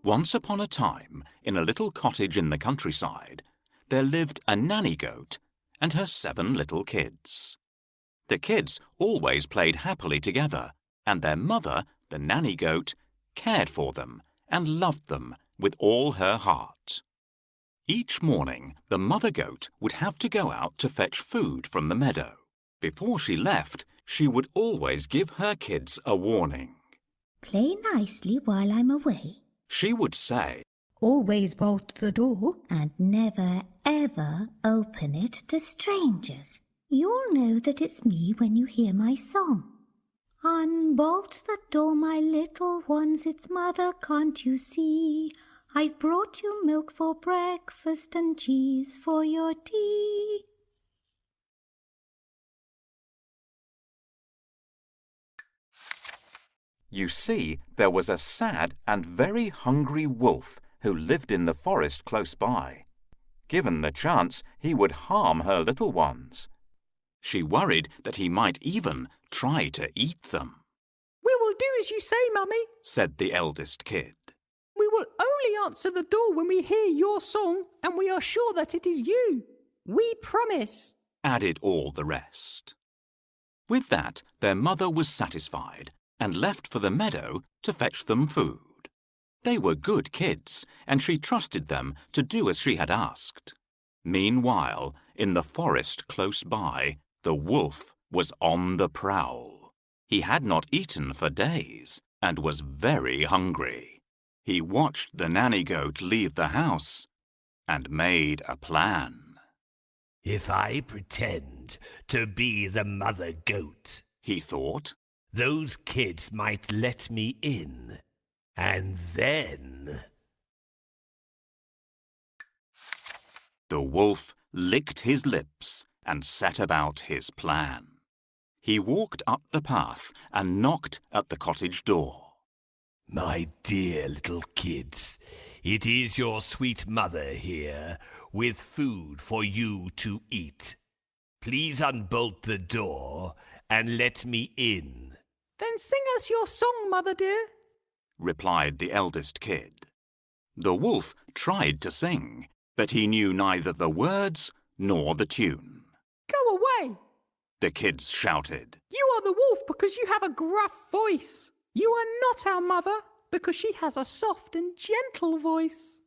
Once upon a time, in a little cottage in the countryside, there lived a nanny goat and her 7 little kids. The kids always played happily together, and their mother, the nanny goat, cared for them and loved them with all her heart. Each morning, the mother goat would have to go out to fetch food from the meadow. Before she left, she would always give her kids a warning. "Play nicely while I'm away." She would say, "Always bolt the door, and never ever open it to strangers. You'll know that it's me when you hear my song. Unbolt the door, my little ones, it's mother, can't you see? I've brought you milk for breakfast and cheese for your tea." You see, there was a sad and very hungry wolf who lived in the forest close by. Given the chance, he would harm her little ones. She worried that he might even try to eat them. "We will do as you say, Mummy," said the eldest kid. "We will only answer the door when we hear your song and we are sure that it is you." "We promise," added all the rest. With that, their mother was satisfied and left for the meadow to fetch them food. They were good kids, and she trusted them to do as she had asked. Meanwhile, in the forest close by, the wolf was on the prowl. He had not eaten for days and was very hungry. He watched the nanny goat leave the house and made a plan. "If I pretend to be the mother goat," he thought, "those kids might let me in. And then—" The wolf licked his lips and set about his plan. He walked up the path and knocked at the cottage door. "My dear little kids, it is your sweet mother here, with food for you to eat. Please unbolt the door and let me in." "Then sing us your song, Mother dear," replied the eldest kid. The wolf tried to sing, but he knew neither the words nor the tune. "Go away," the kids shouted. "You are the wolf because you have a gruff voice. You are not our mother because she has a soft and gentle voice."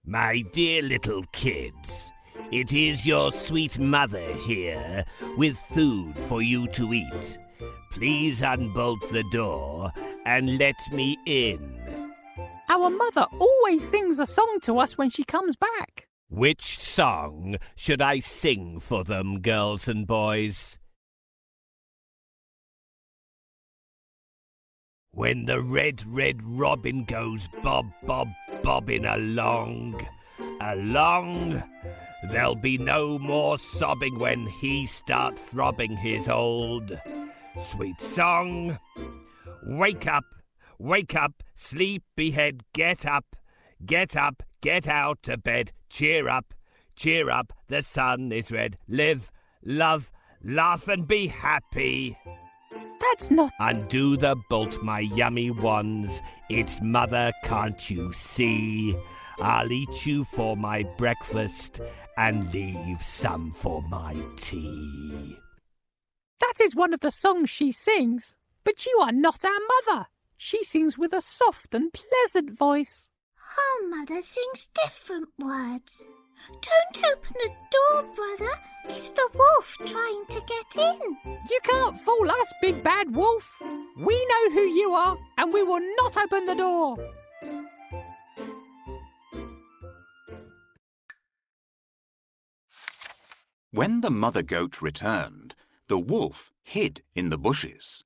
My dear little kids, it is your sweet mother here, with food for you to eat. Please unbolt the door and let me in." "Our mother always sings a song to us when she comes back." Which song should I sing for them, girls and boys? When the red, red robin goes bob, bob, bobbing along, there'll be no more sobbing when he starts throbbing his old sweet song. Wake up, sleepyhead, get up, get out of bed, cheer up, the sun is red. Live, love, laugh and be happy. "That's not—" "Undo the bolt, my yummy ones. It's mother, can't you see? I'll eat you for my breakfast and leave some for my tea." "That is one of the songs she sings, but you are not our mother. She sings with a soft and pleasant voice." Our mother sings different words. Don't open the door, brother. It's the wolf trying to get in. "You can't fool us, big bad wolf. We know who you are, and we will not open the door." When the mother goat returned, the wolf hid in the bushes.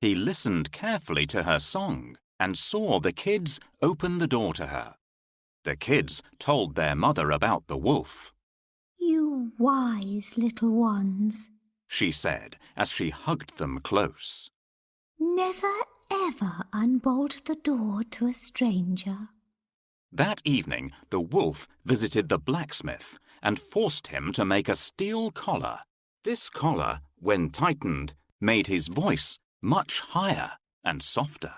He listened carefully to her song and saw the kids open the door to her. The kids told their mother about the wolf. "You wise little ones," she said as she hugged them close. "never ever unbolt the door to a stranger." That evening, the wolf visited the blacksmith and forced him to make a steel collar. This collar, when tightened, made his voice much higher and softer.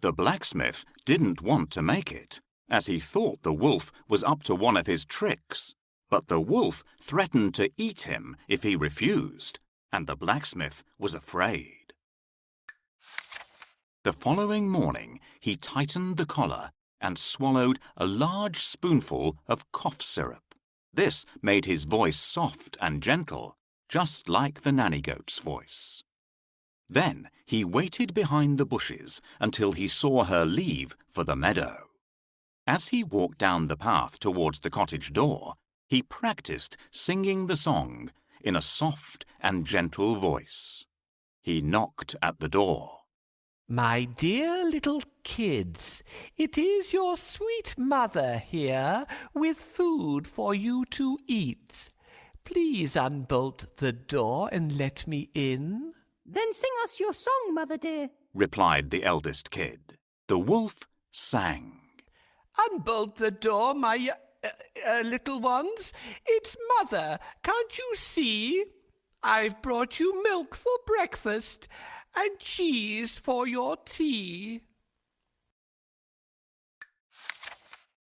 The blacksmith didn't want to make it, as he thought the wolf was up to one of his tricks. But the wolf threatened to eat him if he refused, and the blacksmith was afraid. The following morning, he tightened the collar and swallowed a large spoonful of cough syrup. This made his voice soft and gentle, just like the nanny goat's voice. Then he waited behind the bushes until he saw her leave for the meadow. As he walked down the path towards the cottage door, he practiced singing the song in a soft and gentle voice. He knocked at the door. My dear little kids, it is your sweet mother here with food for you to eat. Please unbolt the door and let me in. Then sing us your song, Mother dear, replied the eldest kid. The wolf sang. Unbolt the door, my little ones. It's Mother, can't you see? I've brought you milk for breakfast and cheese for your tea.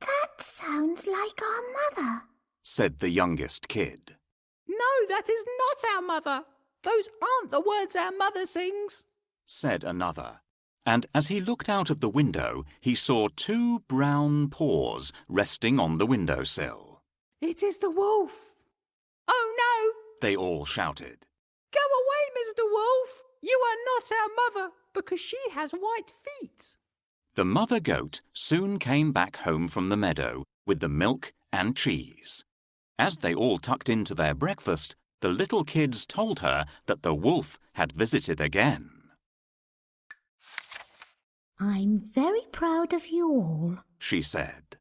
That sounds like our mother, said the youngest kid. No, that is not our mother. Those aren't the words our mother sings, said another. And as he looked out of the window, he saw 2 brown paws resting on the windowsill. It is the wolf. Oh no! They all shouted. Go away, Mr. Wolf. You are not our mother, because she has white feet. The mother goat soon came back home from the meadow with the milk and cheese. As they all tucked into their breakfast, the little kids told her that the wolf had visited again. I'm very proud of you all, she said.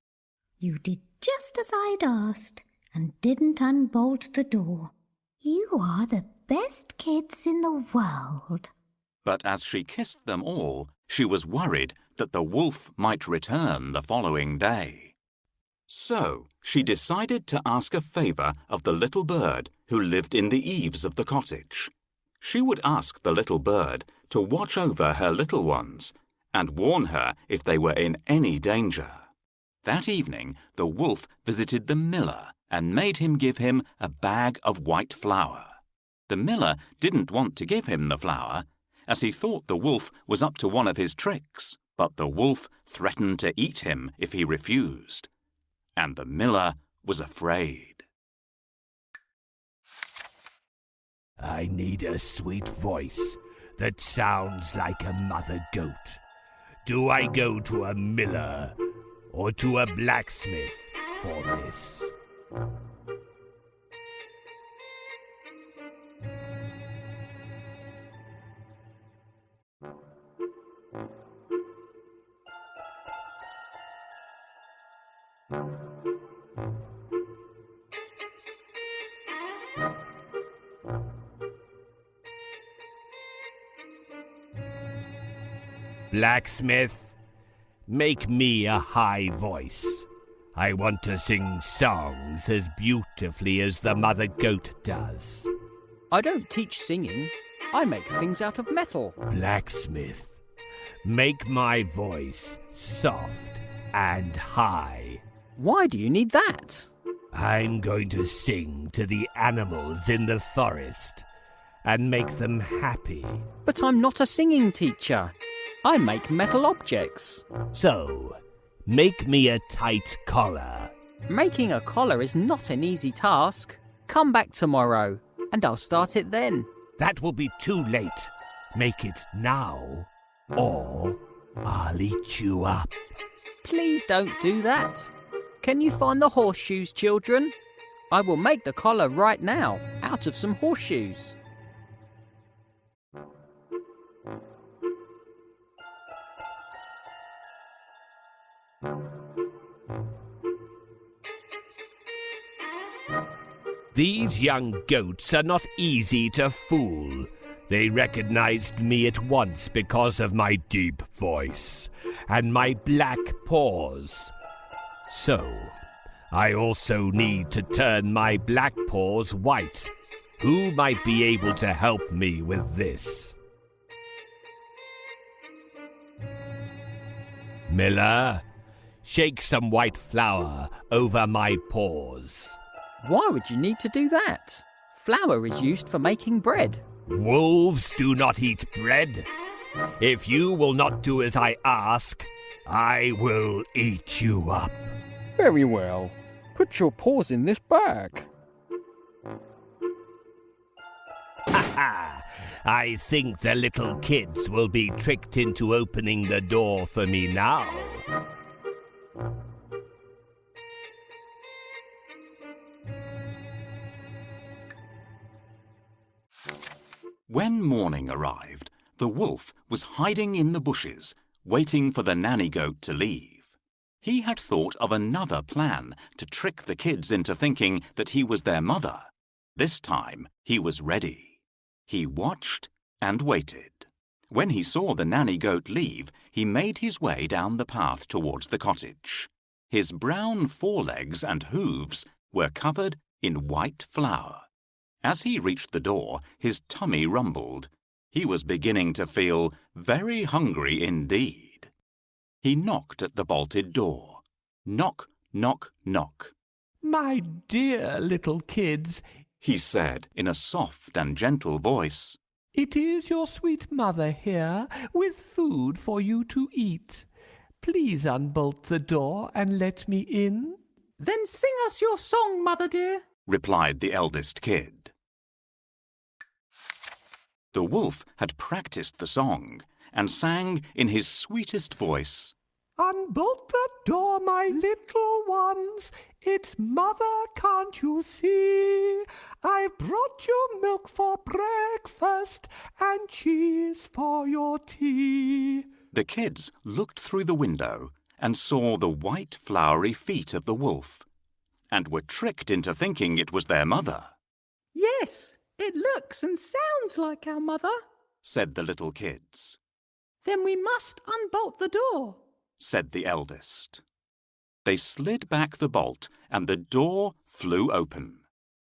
You did just as I'd asked and didn't unbolt the door. You are the best kids in the world. But as she kissed them all, she was worried that the wolf might return the following day. So she decided to ask a favour of the little bird who lived in the eaves of the cottage. She would ask the little bird to watch over her little ones and warn her if they were in any danger. That evening, the wolf visited the miller and made him give him a bag of white flour. The miller didn't want to give him the flour, as he thought the wolf was up to one of his tricks, but the wolf threatened to eat him if he refused. And the miller was afraid. I need a sweet voice that sounds like a mother goat. Do I go to a miller or to a blacksmith for this? Blacksmith, make me a high voice. I want to sing songs as beautifully as the mother goat does. I don't teach singing. I make things out of metal. Blacksmith, make my voice soft and high. Why do you need that? I'm going to sing to the animals in the forest and make them happy. But I'm not a singing teacher. I make metal objects. So, make me a tight collar. Making a collar is not an easy task. Come back tomorrow, and I'll start it then. That will be too late. Make it now, or I'll eat you up. Please don't do that. Can you find the horseshoes, children? I will make the collar right now, out of some horseshoes. These young goats are not easy to fool. They recognized me at once because of my deep voice and my black paws. So, I also need to turn my black paws white. Who might be able to help me with this? Miller, shake some white flour over my paws. Why would you need to do that? Flour is used for making bread. Wolves do not eat bread. If you will not do as I ask, I will eat you up. Very well. Put your paws in this bag. Ha! I think the little kids will be tricked into opening the door for me now. When morning arrived, the wolf was hiding in the bushes, waiting for the nanny goat to leave. He had thought of another plan to trick the kids into thinking that he was their mother. This time he was ready. He watched and waited. When he saw the nanny goat leave, he made his way down the path towards the cottage. His brown forelegs and hooves were covered in white flour. As he reached the door, his tummy rumbled. He was beginning to feel very hungry indeed. He knocked at the bolted door. Knock, knock, knock. My dear little kids, He said in a soft and gentle voice. it is your sweet mother here with food for you to eat. Please unbolt the door and let me in. Then sing us your song, Mother dear. Replied the eldest kid. The wolf had practiced the song and sang in his sweetest voice. Unbolt the door, my little ones. It's mother, can't you see? I've brought you milk for breakfast and cheese for your tea. The kids looked through the window and saw the white floury feet of the wolf and were tricked into thinking it was their mother. Yes, it looks and sounds like our mother. Said the little kids. Then we must unbolt the door. Said the eldest. They slid back the bolt and the door flew open.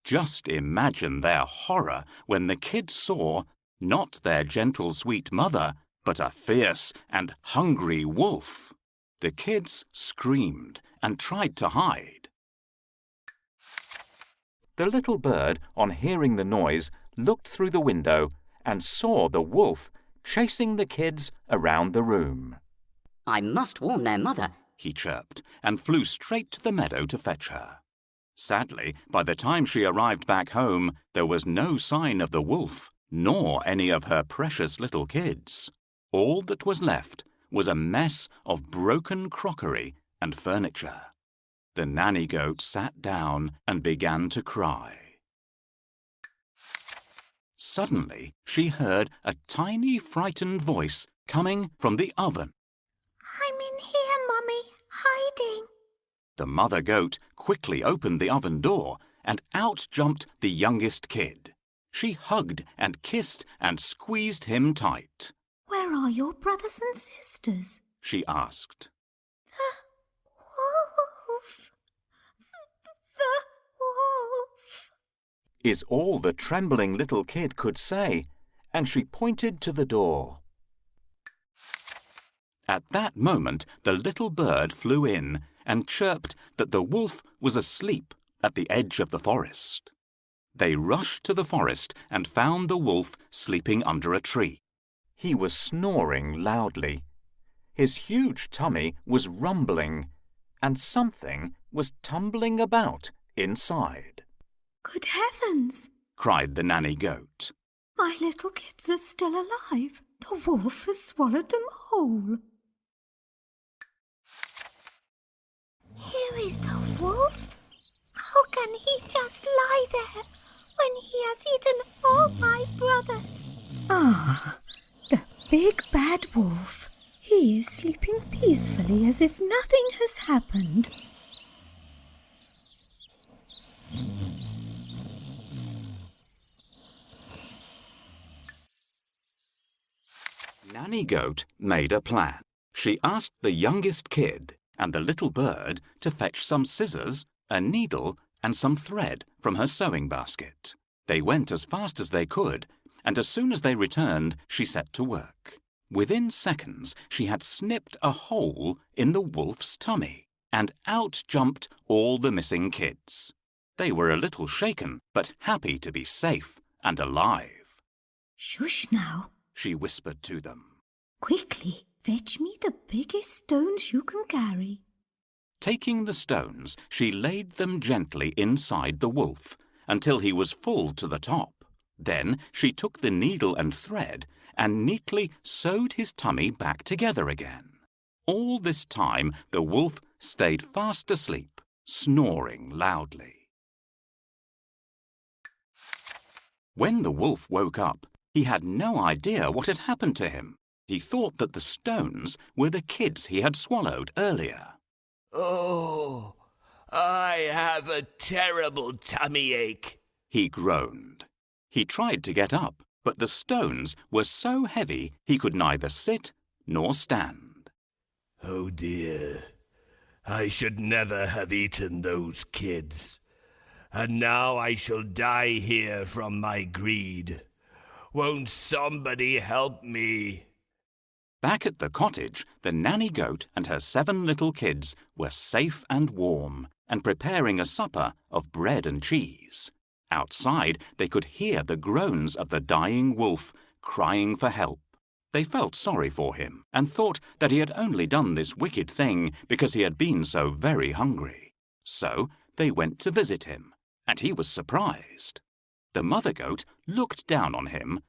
Just imagine their horror when the kids saw not their gentle sweet mother, but a fierce and hungry wolf. The kids screamed and tried to hide. The little bird, on hearing the noise, looked through the window and saw the wolf chasing the kids around the room. I must warn their mother. He chirped, and flew straight to the meadow to fetch her. Sadly, by the time she arrived back home, there was no sign of the wolf, nor any of her precious little kids. All that was left was a mess of broken crockery and furniture. The nanny goat sat down and began to cry. Suddenly, she heard a tiny, frightened voice coming from the oven. I'm in here, Mummy, hiding. The mother goat quickly opened the oven door, and out jumped the youngest kid. She hugged and kissed and squeezed him tight. Where are your brothers and sisters? She asked. Wolf. The wolf. Is all the trembling little kid could say, and she pointed to the door. At that moment, the little bird flew in and chirped that the wolf was asleep at the edge of the forest. They rushed to the forest and found the wolf sleeping under a tree. He was snoring loudly. His huge tummy was rumbling, and something was tumbling about inside. Good heavens! Cried the nanny goat. My little kids are still alive. The wolf has swallowed them whole. Here is the wolf. How can he just lie there when he has eaten all my brothers? Ah, the big bad wolf. He is sleeping peacefully as if nothing has happened. Nanny Goat made a plan. She asked the youngest kid and the little bird to fetch some scissors, a needle, and some thread from her sewing basket. They went as fast as they could, and as soon as they returned, she set to work. Within seconds, she had snipped a hole in the wolf's tummy, and out jumped all the missing kids. They were a little shaken, but happy to be safe and alive. Shush now. She whispered to them. Quickly, fetch me the biggest stones you can carry. Taking the stones, she laid them gently inside the wolf until he was full to the top. Then she took the needle and thread and neatly sewed his tummy back together again. All this time the wolf stayed fast asleep, snoring loudly. When the wolf woke up, he had no idea what had happened to him. He thought that the stones were the kids he had swallowed earlier. Oh, I have a terrible tummy ache, He groaned. He tried to get up, but the stones were so heavy he could neither sit nor stand. Oh dear, I should never have eaten those kids. And now I shall die here from my greed. Won't somebody help me? Back at the cottage, the nanny goat and her 7 little kids were safe and warm and preparing a supper of bread and cheese. Outside, they could hear the groans of the dying wolf crying for help. They felt sorry for him and thought that he had only done this wicked thing because he had been so very hungry. So they went to visit him, and he was surprised. The mother goat looked down on him.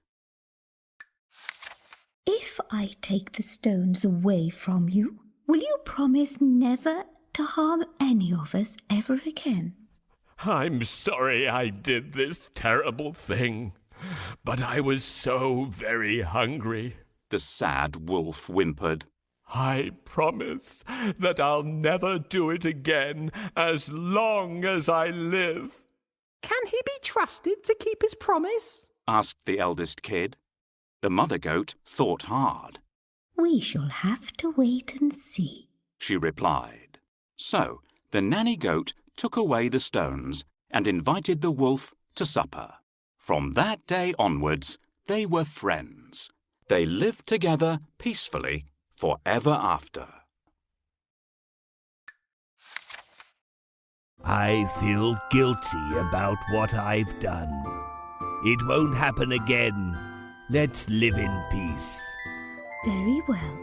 If I take the stones away from you, will you promise never to harm any of us ever again? I'm sorry I did this terrible thing, but I was so very hungry. The sad wolf whimpered. I promise that I'll never do it again as long as I live. Can he be trusted to keep his promise? Asked the eldest kid. The mother goat thought hard. We shall have to wait and see, She replied. So the nanny goat took away the stones and invited the wolf to supper. From that day onwards, they were friends. They lived together peacefully forever after. I feel guilty about what I've done. It won't happen again. Let's live in peace. Very well.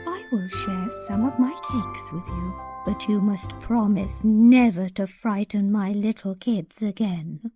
I will share some of my cakes with you, but you must promise never to frighten my little kids again.